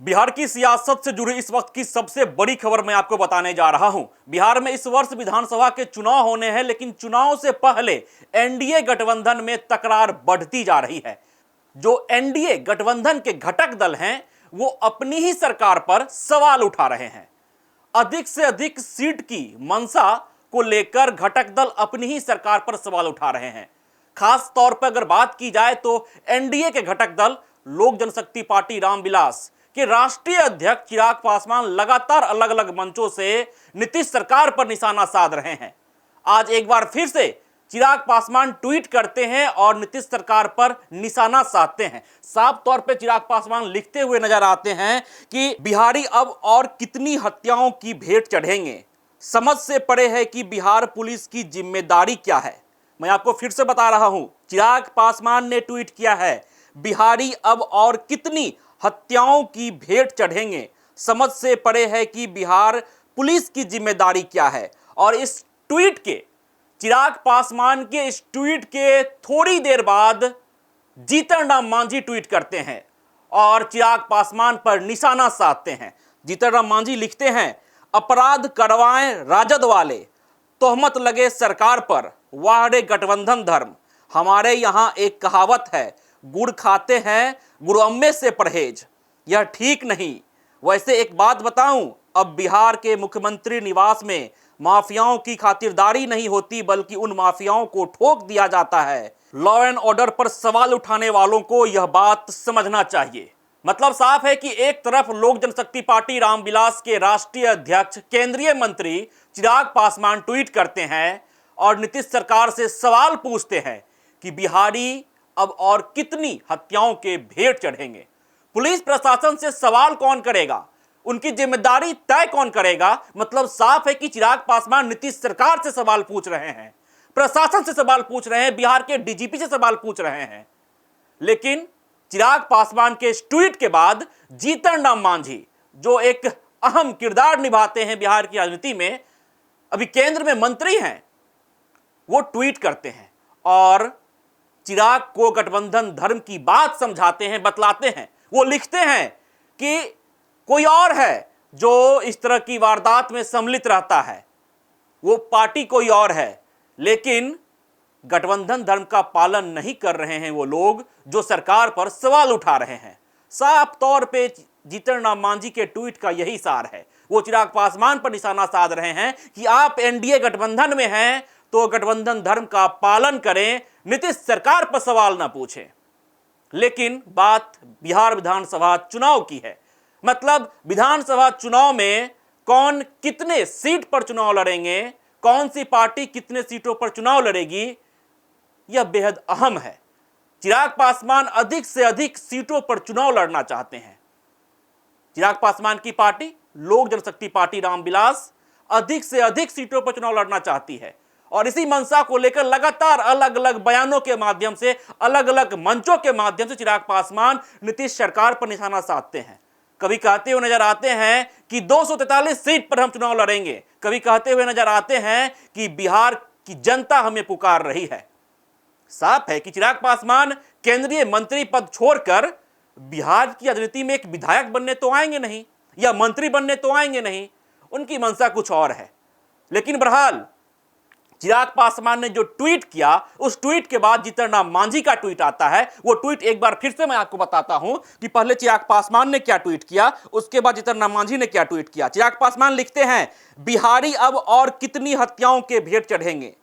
बिहार की सियासत से जुड़ी इस वक्त की सबसे बड़ी खबर मैं आपको बताने जा रहा हूं। बिहार में इस वर्ष विधानसभा के चुनाव होने हैं, लेकिन चुनाव से पहले एनडीए गठबंधन में तकरार बढ़ती जा रही है। जो एनडीए गठबंधन के घटक दल हैं, वो अपनी ही सरकार पर सवाल उठा रहे हैं। अधिक से अधिक सीट की मंशा को लेकर घटक दल अपनी ही सरकार पर सवाल उठा रहे हैं। खास तौर पर अगर बात की जाए तो एनडीए के घटक दल लोक जनशक्ति पार्टी रामविलास के राष्ट्रीय अध्यक्ष चिराग पासवान लगातार अलग अलग मंचों से नीतीश सरकार पर निशाना साध रहे हैं। आज एक बार फिर से चिराग पासवान ट्वीट करते हैं और नीतीश सरकार पर निशाना साधते हैं। साफ तौर पर चिराग पासवान लिखते हुए नजर आते हैं कि बिहारी अब और कितनी हत्याओं की भेंट चढ़ेंगे, समझ से परे है कि बिहार पुलिस की जिम्मेदारी क्या है। मैं आपको फिर से बता रहा हूं, चिराग पासवान ने ट्वीट किया है, बिहारी अब और कितनी हत्याओं की भेंट चढ़ेंगे, समझ से परे है कि बिहार पुलिस की जिम्मेदारी क्या है। और इस ट्वीट के, चिराग पासवान के इस ट्वीट के थोड़ी देर बाद जीतन राम मांझी ट्वीट करते हैं और चिराग पासवान पर निशाना साधते हैं। जीतन राम मांझी लिखते हैं, अपराध करवाएं राजद वाले, तोहमत लगे सरकार पर, वाह रे गठबंधन धर्म। हमारे यहां एक कहावत है, गुड़ खाते हैं गुड़अम्मे से परहेज, यह ठीक नहीं। वैसे एक बात बताऊं, अब बिहार के मुख्यमंत्री निवास में माफियाओं की खातिरदारी नहीं होती, बल्कि उन माफियाओं को ठोक दिया जाता है। लॉ एंड ऑर्डर पर सवाल उठाने वालों को यह बात समझना चाहिए। मतलब साफ है कि एक तरफ लोक जनशक्ति पार्टी रामविलास के राष्ट्रीय अध्यक्ष केंद्रीय मंत्री चिराग पासवान ट्वीट करते हैं और नीतीश सरकार से सवाल पूछते हैं कि बिहारी अब और कितनी हत्याओं के भेंट चढ़ेंगे। पुलिस प्रशासन से सवाल कौन करेगा, उनकी जिम्मेदारी तय कौन करेगा। मतलब साफ है कि चिराग पासवान नीतीश सरकार से सवाल पूछ रहे हैं, प्रशासन से सवाल पूछ रहे हैं, बिहार के डीजीपी से सवाल पूछ रहे हैं। लेकिन चिराग पासवान के इस ट्वीट के बाद जीतन राम मांझी, जो एक अहम किरदार निभाते हैं बिहार की राजनीति में, अभी केंद्र में मंत्री हैं, वो ट्वीट करते हैं और चिराग को गठबंधन धर्म की बात समझाते हैं, बतलाते हैं। वो लिखते हैं कि कोई और है जो इस तरह की वारदात में सम्मिलित रहता है, वो पार्टी कोई और है, लेकिन गठबंधन धर्म का पालन नहीं कर रहे हैं वो लोग जो सरकार पर सवाल उठा रहे हैं। साफ तौर पे जीतन राम मांझी के ट्वीट का यही सार है। वो चिराग पासवान पर निशाना साध रहे हैं कि आप एनडीए गठबंधन में हैं तो गठबंधन धर्म का पालन करें, नीतीश सरकार पर सवाल ना पूछें। लेकिन बात बिहार विधानसभा चुनाव की है। मतलब विधानसभा चुनाव में कौन कितने सीट पर चुनाव लड़ेंगे, कौन सी पार्टी कितने सीटों पर चुनाव लड़ेगी, यह बेहद अहम है। चिराग पासवान अधिक से अधिक सीटों पर चुनाव लड़ना चाहते हैं। चिराग पासवान की पार्टी लोक जनशक्ति पार्टी रामविलास अधिक से अधिक सीटों पर चुनाव लड़ना चाहती है और इसी मंशा को लेकर लगातार अलग अलग बयानों के माध्यम से, अलग अलग मंचों के माध्यम से चिराग पासवान नीतीश सरकार पर निशाना साधते हैं। कभी कहते हुए नजर आते हैं कि 243 सीट पर हम चुनाव लड़ेंगे, कभी कहते हुए नजर आते हैं कि बिहार की जनता हमें पुकार रही है। साफ है कि चिराग पासवान केंद्रीय मंत्री पद छोड़कर बिहार की राजनीति में एक विधायक बनने तो आएंगे नहीं या मंत्री बनने तो आएंगे नहीं, उनकी मंशा कुछ और है। लेकिन बहरहाल चिराग पासवान ने जो ट्वीट किया, उस ट्वीट के बाद जीतन राम मांझी का ट्वीट आता है। वो ट्वीट एक बार फिर से मैं आपको बताता हूं कि पहले चिराग पासवान ने क्या ट्वीट किया, उसके बाद जीतन राम मांझी ने क्या ट्वीट किया। चिराग पासवान लिखते हैं, बिहारी अब और कितनी हत्याओं के भेंट चढ़ेंगे,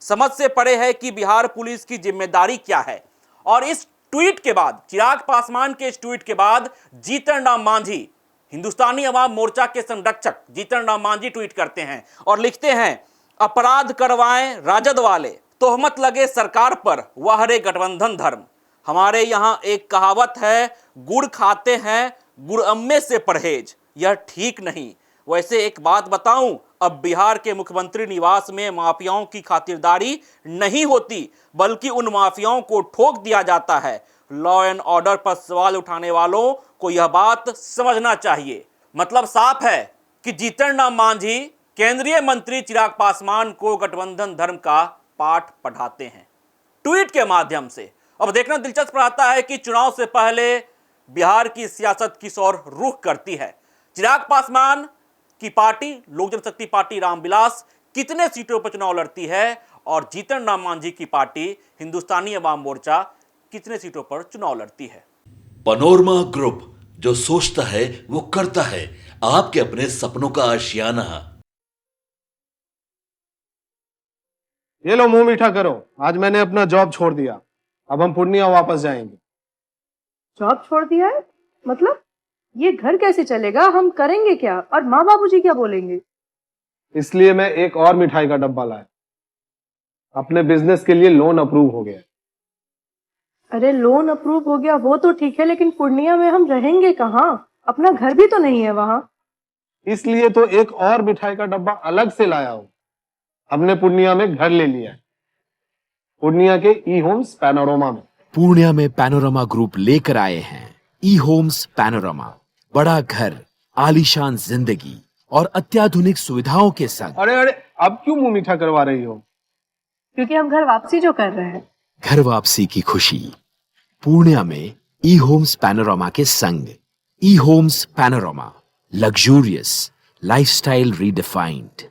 समझ से परे है कि बिहार पुलिस की जिम्मेदारी क्या है। और इस ट्वीट के बाद, चिराग पासवान के इस ट्वीट के बाद जीतन राम मांझी, हिंदुस्तानी अवाम मोर्चा के संरक्षक जीतन राम मांझी ट्वीट करते हैं और लिखते हैं, अपराध करवाएं राजद वाले, तोहमत लगे सरकार पर, वाह रे गठबंधन धर्म। हमारे यहां एक कहावत है, गुड़ खाते हैं गुड़अम्मे से परहेज, यह ठीक नहीं। वैसे एक बात बताऊं, अब बिहार के मुख्यमंत्री निवास में माफियाओं की खातिरदारी नहीं होती, बल्कि उन माफियाओं को ठोक दिया जाता है। लॉ एंड ऑर्डर पर सवाल उठाने वालों को यह बात समझना चाहिए। मतलब साफ है कि जीतन राम मांझी केंद्रीय मंत्री चिराग पासवान को गठबंधन धर्म का पाठ पढ़ाते हैं ट्वीट के माध्यम से। अब देखना दिलचस्प रहता है कि चुनाव से पहले बिहार की सियासत किस ओर रुख करती है। चिराग पासवान की पार्टी लोक जनशक्ति पार्टी रामविलास कितने सीटों पर चुनाव लड़ती है और जीतन राम मांझी की पार्टी हिंदुस्तानी अवाम मोर्चा कितने सीटों पर चुनाव लड़ती है। पनोरमा ग्रुप, जो सोचता है वो करता है, आपके अपने सपनों का आशियाना। ये लो मुंह मीठा करो, आज मैंने अपना जॉब छोड़ दिया, अब हम पूर्णिया वापस जाएंगे। जॉब छोड़ दिया है? मतलब ये घर कैसे चलेगा? हम करेंगे क्या? और माँ बाबूजी क्या बोलेंगे? इसलिए मैं एक और मिठाई का डब्बा लाया। अपने बिजनेस के लिए लोन अप्रूव हो गया। अरे लोन अप्रूव हो गया वो तो ठीक है, लेकिन पूर्णिया में हम रहेंगे कहाँ? अपना घर भी तो नहीं है वहाँ। इसलिए तो एक और मिठाई का डब्बा अलग से लाया हूँ। हमने पूर्णिया में घर ले लिया है, पूर्णिया के ई होम्स पैनोरमा में। पूर्णिया में पैनोरमा ग्रुप लेकर आए हैं ई होम्स पैनोरमा। बड़ा घर, आलीशान जिंदगी और अत्याधुनिक सुविधाओं के संग। अरे अरे, अब क्यों मुंह मीठा करवा रही हो? क्योंकि हम घर वापसी जो कर रहे हैं। घर वापसी की खुशी पूर्णिया में ई होम्स पैनोरमा के संग। E homes panorama, luxurious lifestyle redefined.